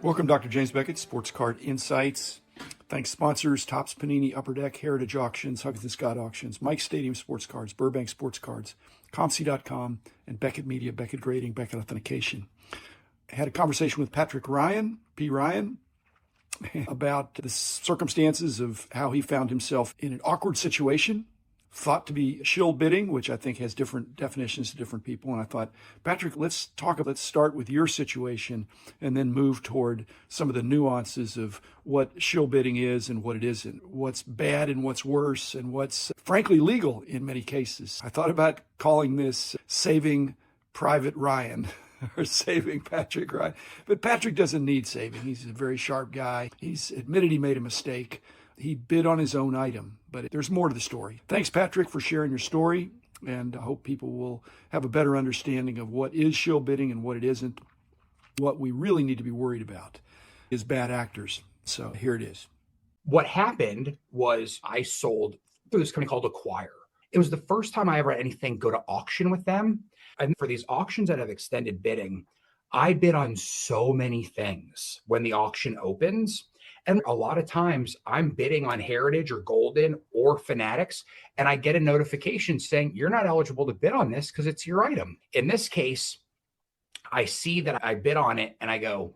Welcome, Dr. James Beckett, Sports Card Insights. Thanks sponsors, Topps Panini, Upper Deck, Heritage Auctions, Huggins Scott Auctions, Mike Stadium Sports Cards, Burbank Sports Cards, ComC.com, and Beckett Media, Beckett Grading, Beckett Authentication. I had a conversation with Patrick Ryan, P. Ryan, about the circumstances of how he found himself in an awkward situation, thought to be shill bidding, which I think has different definitions to different people. And I thought, Patrick, let's start with your situation and then move toward some of the nuances of what shill bidding is and what it isn't, what's bad and what's worse, and what's frankly legal in many cases. I thought about calling this Saving Private Ryan or Saving Patrick Ryan, but Patrick doesn't need saving. He's a very sharp guy. He's admitted he made a mistake. He bid on his own item, but there's more to the story. Thanks, Patrick, for sharing your story, and I hope people will have a better understanding of what is shill bidding and what it isn't. What we really need to be worried about is bad actors. So here it is. What happened was I sold through this company called Acquire. It was the first time I ever had anything go to auction with them. And for these auctions that have extended bidding, I bid on so many things when the auction opens. And a lot of times I'm bidding on Heritage or Golden or Fanatics, and I get a notification saying, you're not eligible to bid on this because it's your item. In this case, I see that I bid on it and I go,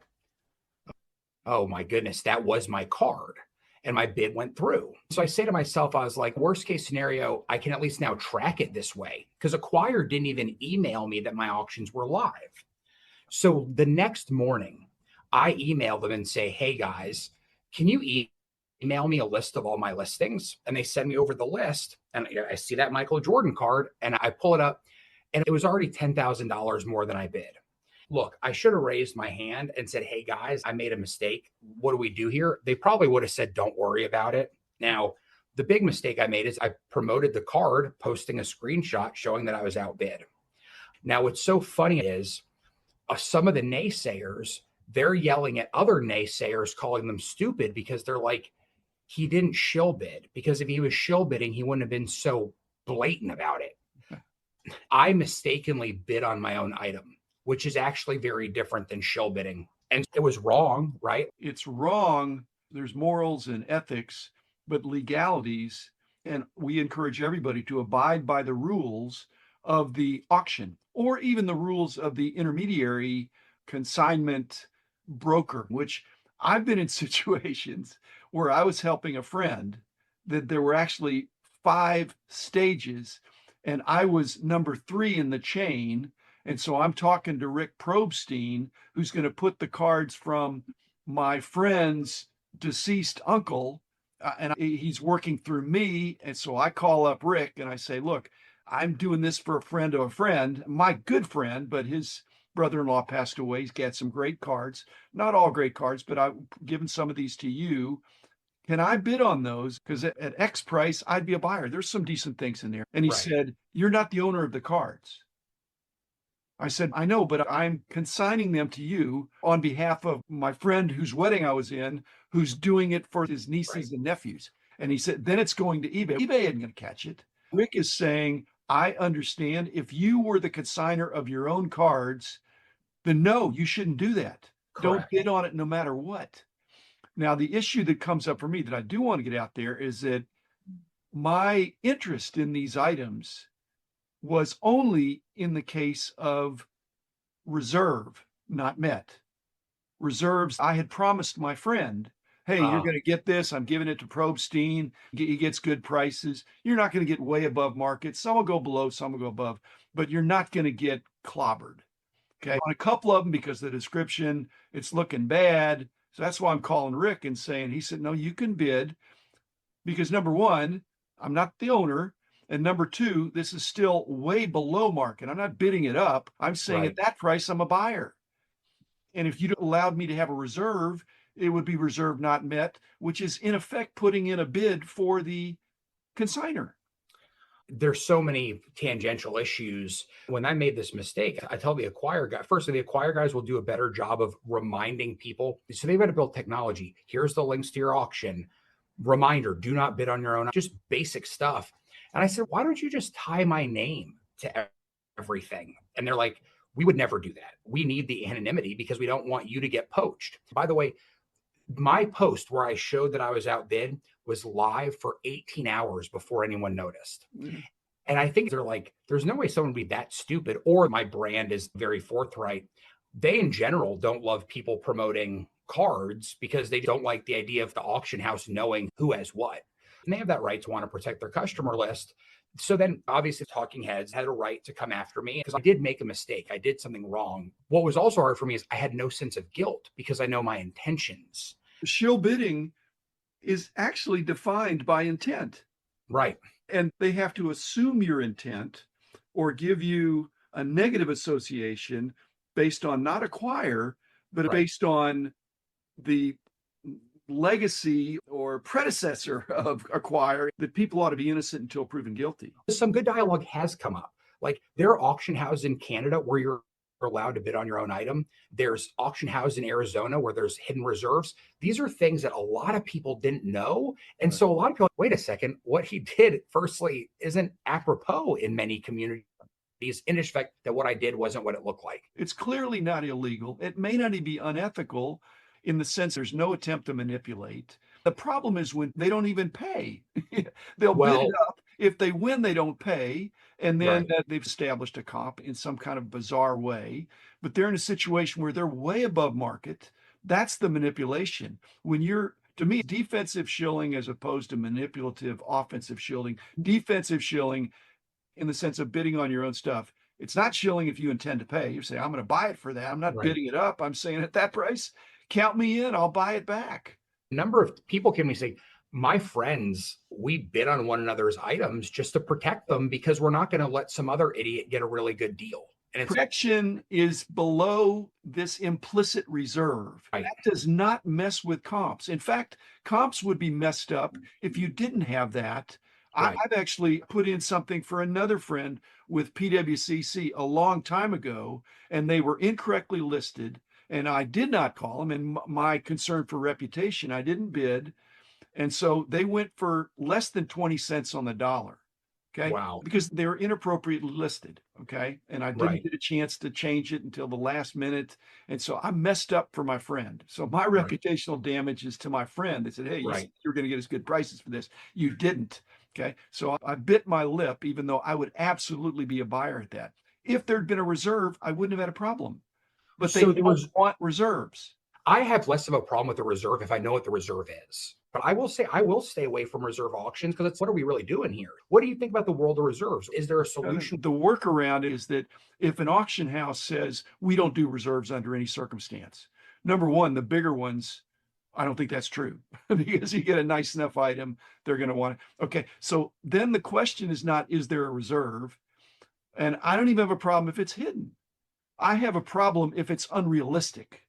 oh my goodness, that was my card. And my bid went through. So I say to myself, I was like, worst case scenario, I can at least now track it this way, because Acquire didn't even email me that my auctions were live. So the next morning, I email them and say, hey guys, can you email me a list of all my listings? And they send me over the list, and I see that Michael Jordan card, and I pull it up, and it was already $10,000 more than I bid. Look, I should have raised my hand and said, hey guys, I made a mistake. What do we do here? They probably would have said, don't worry about it. Now, the big mistake I made is I promoted the card, posting a screenshot showing that I was outbid. Now, what's so funny is some of the naysayers, they're yelling at other naysayers, calling them stupid because they're like, he didn't shill bid, because if he was shill bidding, he wouldn't have been so blatant about it. I mistakenly bid on my own item, which is actually very different than shill bidding. And it was wrong, right? It's wrong. There's morals and ethics, but legalities, and we encourage everybody to abide by the rules of the auction or even the rules of the intermediary consignment broker, which I've been in situations where I was helping a friend that there were actually 5 stages and I was number 3 in the chain. And so I'm talking to Rick Probstein, who's going to put the cards from my friend's deceased uncle, and he's working through me. And so I call up Rick and I say, look, I'm doing this for a friend of a friend, my good friend, but his brother-in-law passed away. He's got some great cards, not all great cards, but I've given some of these to you. Can I bid on those? Because at X price, I'd be a buyer. There's some decent things in there. And he said, you're not the owner of the cards. I said, I know, but I'm consigning them to you on behalf of my friend whose wedding I was in, who's doing it for his nieces and nephews. And he said, then it's going to eBay. eBay isn't going to catch it. Rick is saying, I understand if you were the consigner of your own cards, then no, you shouldn't do that. Correct. Don't bid on it no matter what. Now, the issue that comes up for me that I do want to get out there is that my interest in these items was only in the case of reserve not met. Reserves, I had promised my friend, hey, you're going to get this. I'm giving it to Probstein. He gets good prices. You're not going to get way above market. Some will go below, some will go above, but you're not going to get clobbered. Okay. On a couple of them, because the description, it's looking bad. So that's why I'm calling Rick and saying, he said, no, you can bid because number one, I'm not the owner. And number two, this is still way below market. I'm not bidding it up. I'm saying at that price, I'm a buyer. And if you allowed me to have a reserve, it would be reserve not met, which is in effect putting in a bid for the consigner. There's so many tangential issues. When I made this mistake, I tell the Acquire guy, firstly, the Acquire guys will do a better job of reminding people. So they've got to build technology. Here's the links to your auction. Reminder, do not bid on your own, just basic stuff. And I said, why don't you just tie my name to everything? And they're like, We would never do that. We need the anonymity because we don't want you to get poached. By the way, my post where I showed that I was outbid was live for 18 hours before anyone noticed. Mm. And I think they're like, there's no way someone would be that stupid, or my brand is very forthright. They in general don't love people promoting cards because they don't like the idea of the auction house knowing who has what. And they have that right to want to protect their customer list. So then obviously talking heads had a right to come after me because I did make a mistake. I did something wrong. What was also hard for me is I had no sense of guilt because I know my intentions. Shill bidding is actually defined by intent. Right. And they have to assume your intent or give you a negative association based on not acquire, but Right. based on the legacy or predecessor of acquire, that people ought to be innocent until proven guilty. Some good dialogue has come up. Like there are auction houses in Canada where you're allowed to bid on your own item. There's auction houses in Arizona where there's hidden reserves. These are things that a lot of people didn't know. And so a lot of people, wait a second, what he did, firstly, isn't apropos in many communities, in respect that what I did wasn't what it looked like. It's clearly not illegal. It may not even be unethical in the sense there's no attempt to manipulate. The problem is when they don't even pay. They'll bid Well, it up. If they win, they don't pay. And then right. they've established a comp in some kind of bizarre way. But they're in a situation where they're way above market. That's the manipulation. When you're, to me, defensive shilling as opposed to manipulative offensive shilling, defensive shilling in the sense of bidding on your own stuff. It's not shilling if you intend to pay. You say, I'm going to buy it for that. I'm not Right. bidding it up. I'm saying at that price, count me in. I'll buy it back. A number of people came to me say, my friends, we bid on one another's items just to protect them because we're not going to let some other idiot get a really good deal. And it's Protection is below this implicit reserve. right. That does not mess with comps. In fact, comps would be messed up if you didn't have that. Right. I've actually put in something for another friend with PWCC a long time ago, and they were incorrectly listed. And I did not call them. And my concern for reputation, I didn't bid. And so they went for less than 20 cents on the dollar. Okay. Wow. Because they were inappropriately listed. Okay. And I didn't Right. get a chance to change it until the last minute. And so I messed up for my friend. So my Right. reputational damage is to my friend. They said, hey, Right. you're going to get us good prices for this. You didn't. Okay. So I bit my lip, even though I would absolutely be a buyer at that. If there'd been a reserve, I wouldn't have had a problem. But they So there don't was, want reserves. I have less of a problem with the reserve if I know what the reserve is. But I will say I will stay away from reserve auctions because it's what are we really doing here? What do you think about the world of reserves? Is there a solution? The workaround is that if an auction house says we don't do reserves under any circumstance, number one, the bigger ones, I don't think that's true because you get a nice enough item, they're going to want it. Okay. So then the question is not, is there a reserve? And I don't even have a problem if it's hidden. I have a problem if it's unrealistic.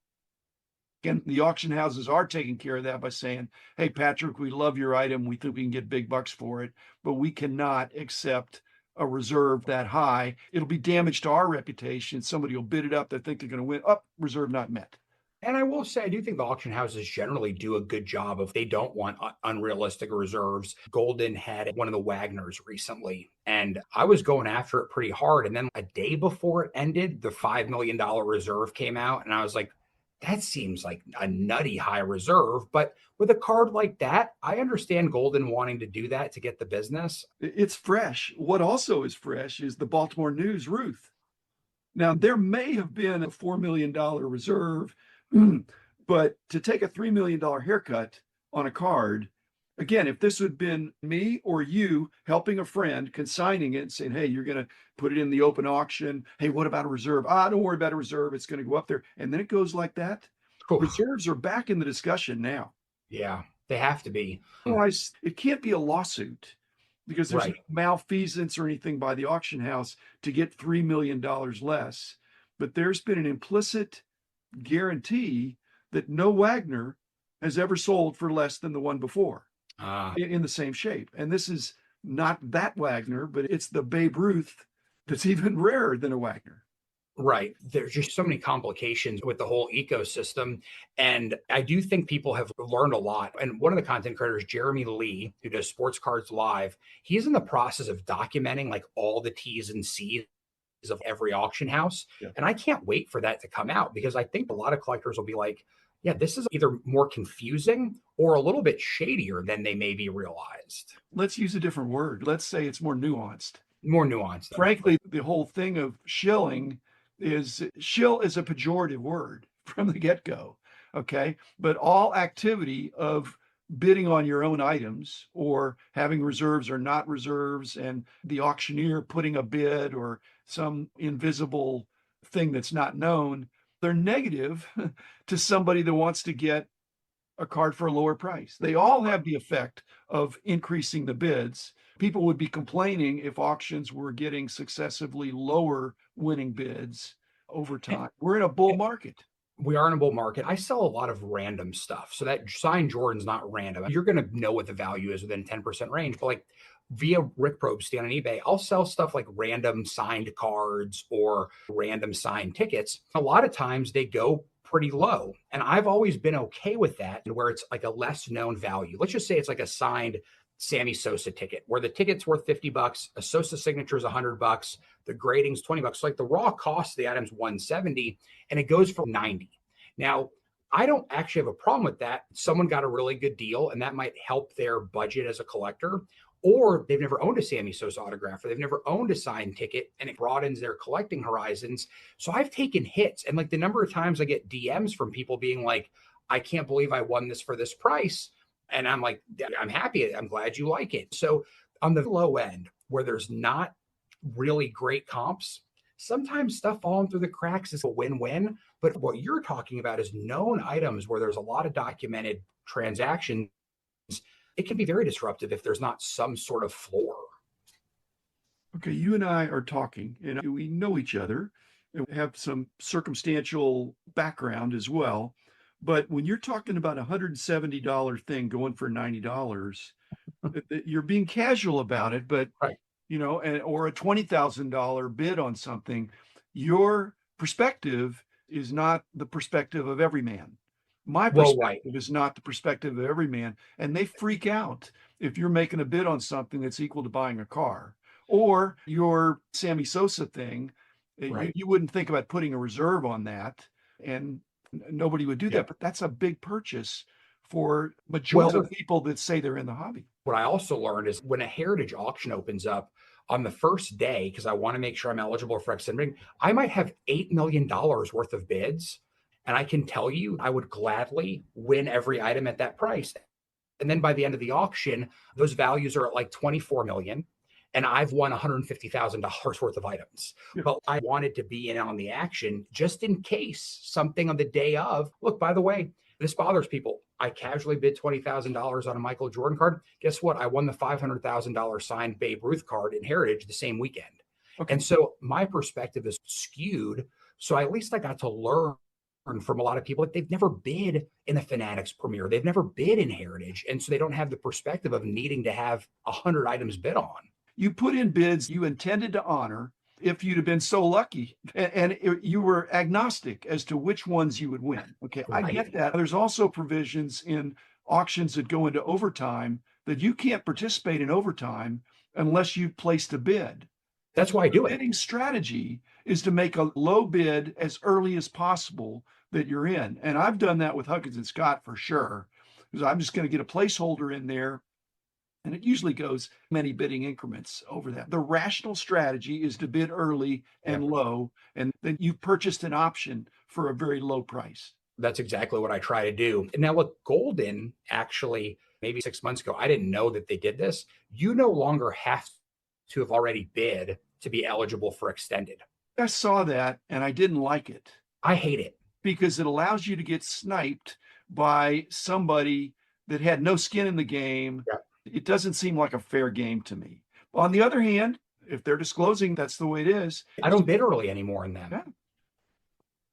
And the auction houses are taking care of that by saying, hey, Patrick, we love your item. We think we can get big bucks for it, but we cannot accept a reserve that high. It'll be damage to our reputation. Somebody will bid it up. They think they're going to win. Up, reserve not met. And I will say, I do think the auction houses generally do a good job of they don't want unrealistic reserves. Golden had one of the Wagners recently, and I was going after it pretty hard. And then a day before it ended, the $5 million reserve came out. And I was like, that seems like a nutty high reserve. But with a card like that, I understand Golden wanting to do that to get the business. It's fresh. What also is fresh is the Baltimore News Ruth. Now, there may have been a $4 million reserve, but to take a $3 million haircut on a card, again, if this had been me or you helping a friend, consigning it and saying, hey, you're going to put it in the open auction. Hey, what about a reserve? Don't worry about a reserve. It's going to go up there. And then it goes like that. Oof. Reserves are back in the discussion now. Yeah, they have to be. Otherwise, it can't be a lawsuit because there's Right. no malfeasance or anything by the auction house to get $3 million less. But there's been an implicit guarantee that no Wagner has ever sold for less than the one before in the same shape. And this is not that Wagner, but it's the Babe Ruth that's even rarer than a Wagner. Right. There's just so many complications with the whole ecosystem. And I do think people have learned a lot. And one of the content creators, Jeremy Lee, who does Sports Cards Live, he's in the process of documenting like all the T's and C's of every auction house. Yeah. And I can't wait for that to come out because I think a lot of collectors will be like, yeah, this is either more confusing or a little bit shadier than they maybe realized. Let's use a different word. Let's say it's more nuanced. More nuanced. Frankly, the whole thing of shill is a pejorative word from the get-go. Okay. But all activity of bidding on your own items or having reserves or not reserves, and the auctioneer putting a bid or some invisible thing that's not known, they're negative to somebody that wants to get a card for a lower price. They all have the effect of increasing the bids. People would be complaining if auctions were getting successively lower winning bids over time. We're in a bull market. We are in a bull market. I sell a lot of random stuff. So that signed Jordan's not random. You're going to know what the value is within 10% range. But like via Rick Probst on eBay, I'll sell stuff like random signed cards or random signed tickets. A lot of times they go pretty low. And I've always been okay with that, where it's like a less known value. Let's just say it's like a signed Sammy Sosa ticket where the ticket's worth $50, a Sosa signature is $100, the grading's $20. So like the raw cost of the item's $170 and it goes for $90. Now, I don't actually have a problem with that. Someone got a really good deal and that might help their budget as a collector, or they've never owned a Sammy Sosa autograph, or they've never owned a signed ticket and it broadens their collecting horizons. So I've taken hits, and like the number of times I get DMs from people being like, I can't believe I won this for this price. And I'm like, I'm happy. I'm glad you like it. So on the low end where there's not really great comps, sometimes stuff falling through the cracks is a win-win. But what you're talking about is known items where there's a lot of documented transactions. It can be very disruptive if there's not some sort of floor. Okay, you and I are talking, and we know each other and we have some circumstantial background as well. But when you're talking about a $170 thing going for $90, you're being casual about it, but Right. or a $20,000 bid on something, your perspective is not the perspective of every man. My Well, right. perspective is not the perspective of every man. And they freak out if you're making a bid on something that's equal to buying a car. Or your Sammy Sosa thing, Right. you wouldn't think about putting a reserve on that. And nobody would do Yeah. that. But that's a big purchase for majority of people that say they're in the hobby. What I also learned is when a heritage auction opens up on the first day, because I want to make sure I'm eligible for extending, I might have $8 million worth of bids. And I can tell you, I would gladly win every item at that price. And then by the end of the auction, those values are at like 24 million. And I've won $150,000 worth of items. Yeah. But I wanted to be in on the action just in case something on the day of, look, by the way, this bothers people. I casually bid $20,000 on a Michael Jordan card. Guess what? I won the $500,000 signed Babe Ruth card in Heritage the same weekend. Okay. And so my perspective is skewed. So at least I got to learn from a lot of people that they've never bid in the Fanatics premiere. They've never bid in Heritage. And so they don't have the perspective of needing to have 100 items bid on. You put in bids you intended to honor if you'd have been so lucky, and you were agnostic as to which ones you would win. Okay, I Right. get that. There's also provisions in auctions that go into overtime that you can't participate in overtime unless you've placed a bid. That's why I do The it. bidding strategy is to make a low bid as early as possible that you're in. And I've done that with Huggins and Scott for sure, because I'm just going to get a placeholder in there. And it usually goes many bidding increments over that. The rational strategy is to bid early and low, and then you purchased an option for a very low price. That's exactly what I try to do. And now look, Golden actually, maybe 6 months ago, I didn't know that they did this. You no longer have to have already bid to be eligible for extended. I saw that and I didn't like it I hate it. because it allows you to get sniped by somebody that had no skin in the game. Yeah. It doesn't seem like a fair game to me. On the other hand, if they're disclosing that's the way it is, I don't bid early anymore in them. Yeah.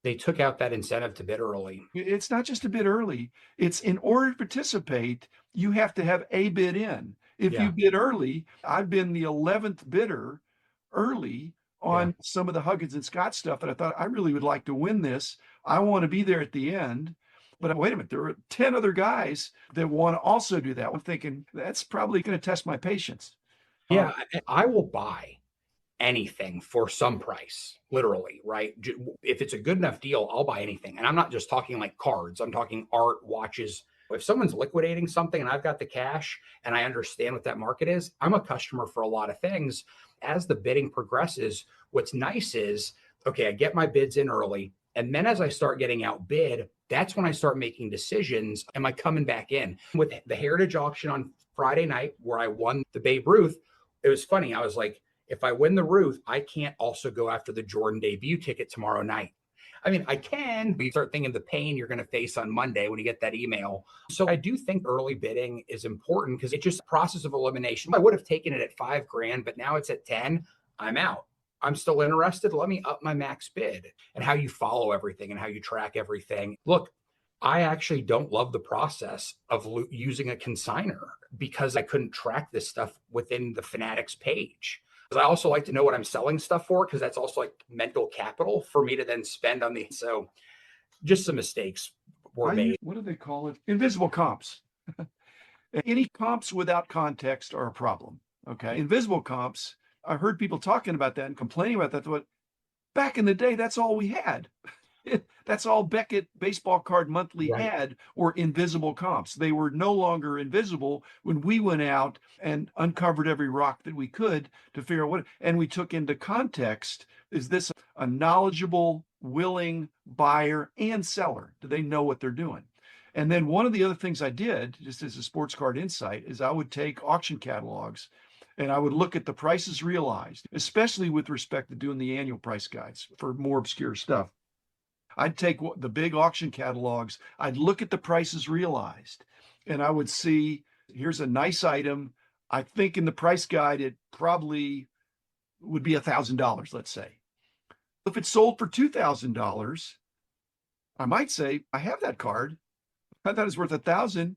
They took out that incentive to bid early. it's not just a bid early. It's in order to participate, you have to have a bid in. If Yeah. you bid early, I've been the 11th bidder early on some of the Huggins and Scott stuff. And I thought, I really would like to win this. I want to be there at the end. But wait a minute, there are 10 other guys that want to also do that. I'm thinking that's probably going to test my patience. Yeah, I will buy anything for some price, literally, right? If it's a good enough deal, I'll buy anything. And I'm not just talking like cards, I'm talking art, watches. If someone's liquidating something and I've got the cash and I understand what that market is, I'm a customer for a lot of things. As the bidding progresses, what's nice is, okay, I get my bids in early. And then as I start getting outbid, that's when I start making decisions. Am I coming back in? With the Heritage auction on Friday night, where I won the Babe Ruth, it was funny. I was like, if I win the Ruth, I can't also go after the Jordan debut ticket tomorrow night. I mean, I can, but you start thinking the pain you're going to face on Monday when you get that email. So I do think early bidding is important because it's just a process of elimination. I would have taken it at $5,000, but now it's at 10. I'm out. I'm still interested. Let me up my max bid. And how you follow everything and how you track everything. Look, I actually don't love the process of using a consigner because I couldn't track this stuff within the Fanatics page. I also like to know what I'm selling stuff for because that's also like mental capital for me to then spend on the. So just some mistakes were made. What do they call it? Invisible comps. Any comps without context are a problem. Okay. Invisible comps. I heard people talking about that and complaining about that. But back in the day, that's all we had. That's all Beckett Baseball Card Monthly had were invisible comps. They were no longer invisible when we went out and uncovered every rock that we could to figure out what, and we took into context, is this a knowledgeable, willing buyer and seller? Do they know what they're doing? And then one of the other things I did, just as a sports card insight, is I would take auction catalogs and I would look at the prices realized, especially with respect to doing the annual price guides for more obscure stuff. I'd take the big auction catalogs, I'd look at the prices realized, and I would see, here's a nice item. I think in the price guide, it probably would be $1,000, let's say. If it's sold for $2,000, I might say, I have that card. I thought it's worth $1,000.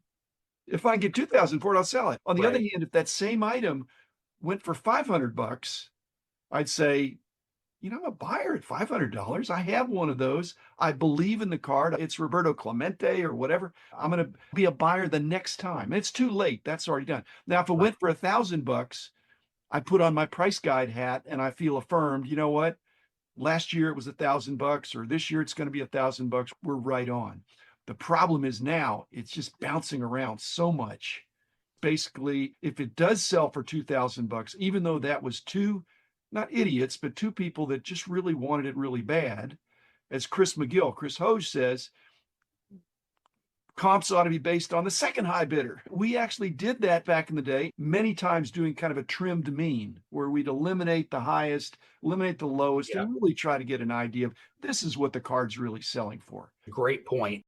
If I can get $2,000 for it, I'll sell it. On the other hand, if that same item went for $500, I'd say, I'm a buyer at $500. I have one of those. I believe in the card. It's Roberto Clemente or whatever. I'm going to be a buyer the next time. It's too late. That's already done. Now, if it went for $1,000, I put on my price guide hat and I feel affirmed. You know what? Last year it was $1,000, or this year it's going to be $1,000. We're right on. The problem is now it's just bouncing around so much. Basically, if it does sell for $2,000, even though that was not idiots, but two people that just really wanted it really bad, as Chris Hoge says, comps ought to be based on the second high bidder. We actually did that back in the day, many times doing kind of a trimmed mean, where we'd eliminate the highest, eliminate the lowest, and really try to get an idea of this is what the card's really selling for. Great point.